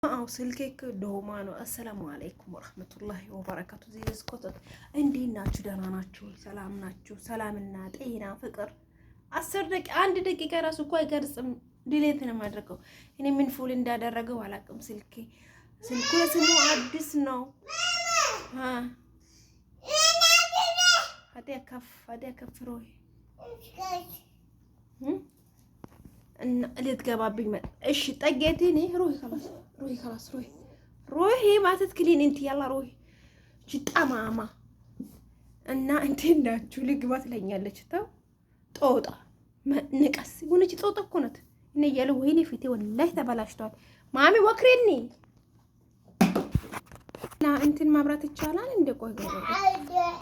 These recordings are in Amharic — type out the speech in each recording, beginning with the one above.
አው ስልኬክ ዶማ ነው። አሰላሙ አለይኩም ወራህመቱላሂ ወበረካቱ። ዚስ ኮተት እንዴት ናችሁ? ደህና ናችሁ? ሰላም ናችሁ? ሰላምና ጤና ፍቅር 10 ደቂቃ 1 ደቂቃ ራሱ እኮ አይቀርጽም። ዲሌት ነው የማደርገው። እኔ ምን ፉል እንዳደረገው አላውቅም። ስልኩ ስሙ አዲስ ነው። አዲያ ከፍሮይ እና ልትገባብኝ መጣ። እሺ ጠጌቴ ሩሂ خلاص روحي ما تتكلين انت يلا روحي ጅጣማማ እና እንዴት ናችሁ? ልግባት ለኛለች ተው ጦጣ ንቀስ ሆነች ጦጣ እኮ ናት። እኔ ያለው ወይኔ ፊቴ ወላሂ ተበላሽቷል። ማሚ ወክሬኒ እና እንትን ማብራት ይቻላል እንደ ቆይ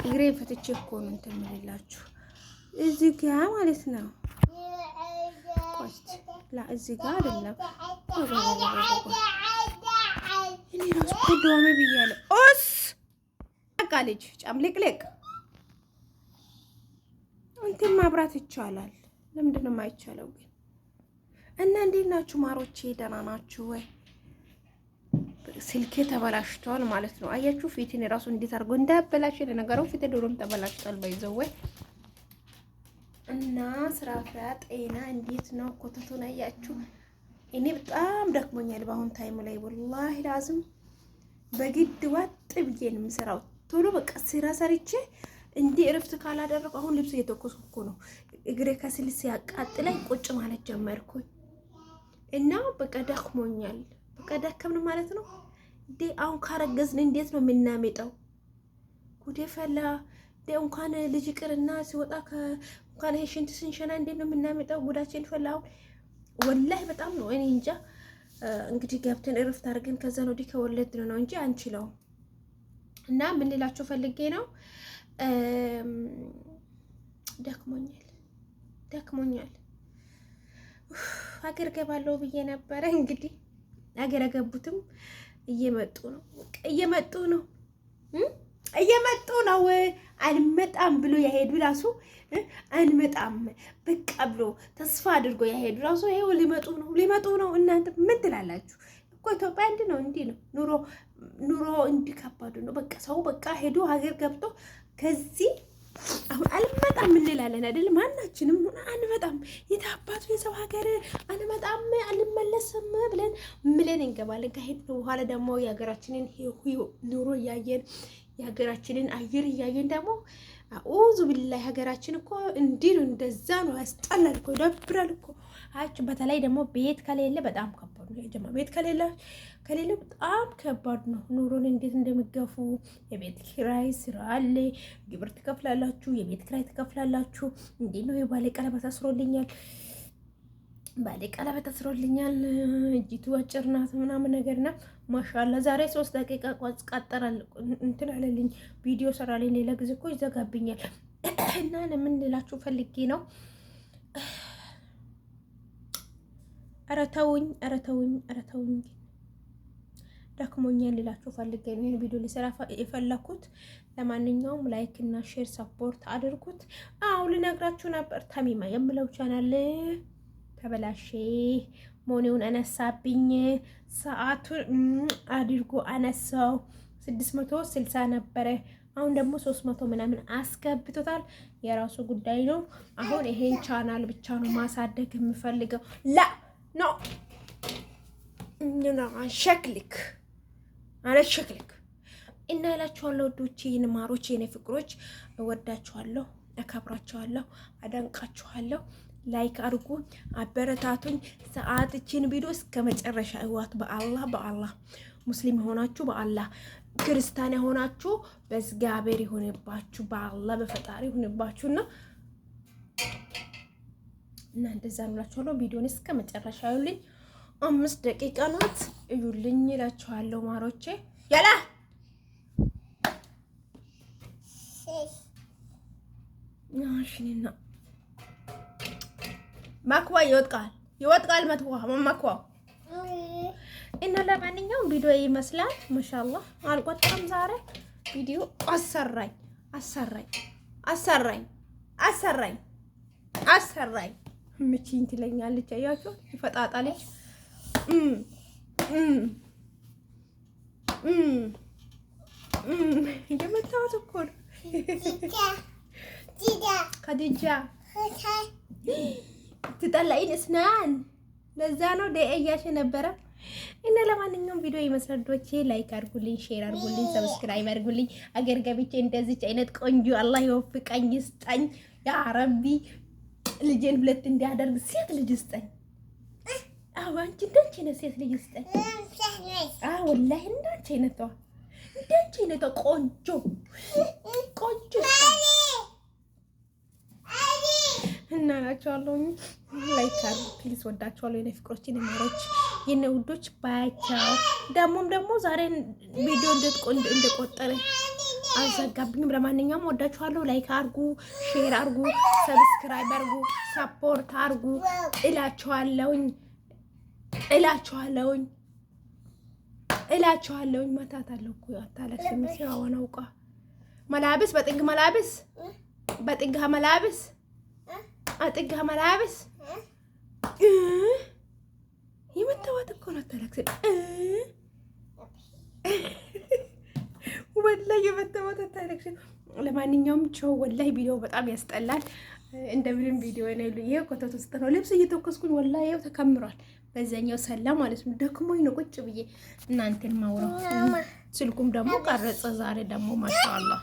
ግሬን ፈትቼ እኮ ነው እንትን ምንላችሁ እዚህ ጋር ማለት ነው። ላ እዚህ ጋር አይደለም እኔ ራስ ኮዶሜ ብያለሁ። ኦስ አቃለች ጫምልቅልቅ እንትን ማብራት ይቻላል። ለምንድን ነው የማይቻለው ግን? እና እንዴት ናችሁ ማሮቼ? ደህና ናችሁ ወይ? ስልኬ ተበላሽቷል ማለት ነው። አያችሁ ፊቴን ራሱ እንዴት አድርጎ እንዳበላሽ ለነገሩ ፊቴ ዶሮም ተበላሽቷል ባይዘው ወይ እና ስራፋ ጤና እንዴት ነው? ኮተቱን አያችሁ? እኔ በጣም ደክሞኛል በአሁን ታይም ላይ ወላሂ ላዝም በግድ ወጥ ብዬ ነው የምሰራው። ቶሎ በቃ ስራ ሰርቼ እንዴ እረፍት ካላደረኩ አሁን ልብስ እየተኮስኩ እኮ ነው። እግሬ ከስል ሲያቃጥለኝ ቁጭ ማለት ጀመርኩኝ እና በቃ ደክሞኛል። በቃ ደከምን ማለት ነው እንዴ። አሁን ካረገዝን እንዴት ነው የምናመጣው? ጉዴ ፈላ እንዴ። እንኳን ልጅ ቅርና ሲወጣ እንኳን ይሄ ሽንት ስንሸና እንዴት ነው የምናመጣው? ጉዳችን ፈላው ወላሂ በጣም ነው። እኔ እንጃ እንግዲህ ገብተን እረፍት አድርገን ከዛ ነው ዲ ከወለድን ነው እንጂ አንችለው። እና ምን ልላችሁ ፈልጌ ነው ደክሞኛል ሀገር ገባለሁ ብዬ ነበረ። እንግዲህ ሀገር ገቡትም እየመጡ ነው አንመጣም ብሎ ያሄዱ ራሱ አንመጣም በቃ ብሎ ተስፋ አድርጎ ያሄዱ ራሱ ይሄው ሊመጡ ነው። እናንተ ምን ትላላችሁ? እኮ ኢትዮጵያ እንዲህ ነው ኑሮ እንዲህ ከባዱ ነው። በቃ ሰው በቃ ሄዶ ሀገር ገብቶ ከዚህ አሁን አልመጣም እንላለን አይደል? ማናችንም አንመጣም የታባቱ የሰው ሀገር አንመጣም አልመለስም ብለን እንገባለን። ከሄድን በኋላ ደግሞ የሀገራችንን ኑሮ እያየን የሀገራችንን አየር እያየን ደግሞ አኡዙ ቢላሂ ሀገራችን እኮ እንዲህ ነው እንደዛ ነው። ያስጠላል እኮ ይደብራል እኮ። በተለይ ደግሞ ቤት ከሌለ በጣም ከባድ ነው። የጀማ ቤት ከሌለ በጣም ከባድ ነው። ኑሮን እንዴት እንደሚገፉ የቤት ኪራይ ስራ አለ፣ ግብር ትከፍላላችሁ፣ የቤት ኪራይ ትከፍላላችሁ። እንዴት ነው የባለ ቀለበት አስሮልኛል እጅቱ አጭር ናት ምናምን ነገርና ማሻአላ ዛሬ 3 ደቂቃ ቀጠራል እንትን አለልኝ ቪዲዮ ሰራልኝ። ሌላ ጊዜ እኮ ይዘጋብኛል። እና ለምን ልላችሁ ፈልጌ ነው ኧረ ተውኝ ደክሞኛል ልላችሁ ፈልጌ ነው ይሄን ቪዲዮ ሊሰራ የፈለኩት። ለማንኛውም ላይክ እና ሼር ሰፖርት አድርጉት። አው ልነግራችሁ ነበር ተሚማ የምለው ቻናል ተበላሼ ሞኔውን አነሳብኝ። ሰዓቱን አድርጎ አነሳው 660 ነበረ። አሁን ደግሞ 300 ምናምን አስገብቶታል። የራሱ ጉዳይ ነው። አሁን ይሄን ቻናል ብቻ ነው ማሳደግ የምፈልገው። ላ ኖ ሸክልክ እና እላችኋለሁ ወዶቼ፣ ማሮቼ፣ የኔ ፍቅሮች እወዳችኋለሁ፣ አከብራችኋለሁ፣ አደንቃችኋለሁ። ላይክ አድርጉ፣ አበረታቱኝ። ሰዓትችን ቪዲዮ እስከ መጨረሻ እዋት። በአላህ ሙስሊም ሆናችሁ በአላህ ክርስቲያን ሆናችሁ በእግዚአብሔር ይሁንባችሁ፣ በአላህ በፈጣሪ ይሁንባችሁና እና እንደዛ ብላችኋለሁ። ቪዲዮን እስከ መጨረሻ እዩልኝ። 5 ደቂቃ ናት እዩልኝ እላችኋለሁ ማሮቼ። ያላ ናሽኒና ማክዋ ይወጥቃል መክዋው እና ለማንኛውም ቪዲዮ ይመስላል። ማሻአላህ አልቆጠም ዛሬ ቪዲዮ አሰራኝ ምቺን ትለኛለች። አያችሁ ይፈጣጣለች። የመታወት እኮ ነው። ከዲጃ ትጠላይን እስናን ለዛ ነው ደእያሽ ነበረ። እና ለማንኛውም ቪዲዮ ይመስላልዶቼ ላይክ አድርጉልኝ፣ ሼር አድርጉልኝ፣ ሰብስክራይብ አድርጉልኝ። አገር ገብቼ እንደዚች አይነት ቆንጆ አላህ ይወፍቀኝ ይስጠኝ ያ ረቢ። ልጄን ሁለት እንዲያደርግ ሴት ልጅ ይስጠኝ። አዎ አንቺ እንዳንቺ ነው ሴት ልጅ ይስጠኝ። አዎ ወላሂ እንዳንቺ አይነቷ ቆንጆ ቆንጆ እና ናቸዋለሁ። ላይክ አድርጉ ፕሊዝ። ወዳቸዋለሁ የኔ ፍቅሮች፣ የኔ ማሮች፣ የኔ ውዶች። ባያቻው ደግሞ ዛሬ ቪዲዮ እንደቆጠረ አልዘጋብኝም። ለማንኛውም ወዳቸዋለሁ። ላይክ አድርጉ፣ ሼር አድርጉ፣ ሰብስክራይብ አድርጉ፣ ሰፖርት አድርጉ እላቸዋለሁኝ። ማታት አለው እኮ አታለቅሽም። ሲያወን አውቃ መላብስ በጥግ መላብስ በጥግህ መላብስ አጥግህ መላብስ የመተዋት እኮ ነው። አታለቅሽም ወላሂ የመተዋት አታለቅሽም። ለማንኛውም ቸው ወላሂ ቪዲዮ በጣም ያስጠላል። እንደምንም ቪዲዮ ነው ይሉ ይሄ ኮተት ውስጥ ነው ልብስ እየተኮስኩኝ ወላሂ ያው ተከምሯል። በዛኛው ሰላ ማለት ነው። ደክሞኝ ነው ቁጭ ብዬ እናንተን ማውራው። ስልኩም ደግሞ ቀረጸ ዛሬ ደግሞ ማሻአላህ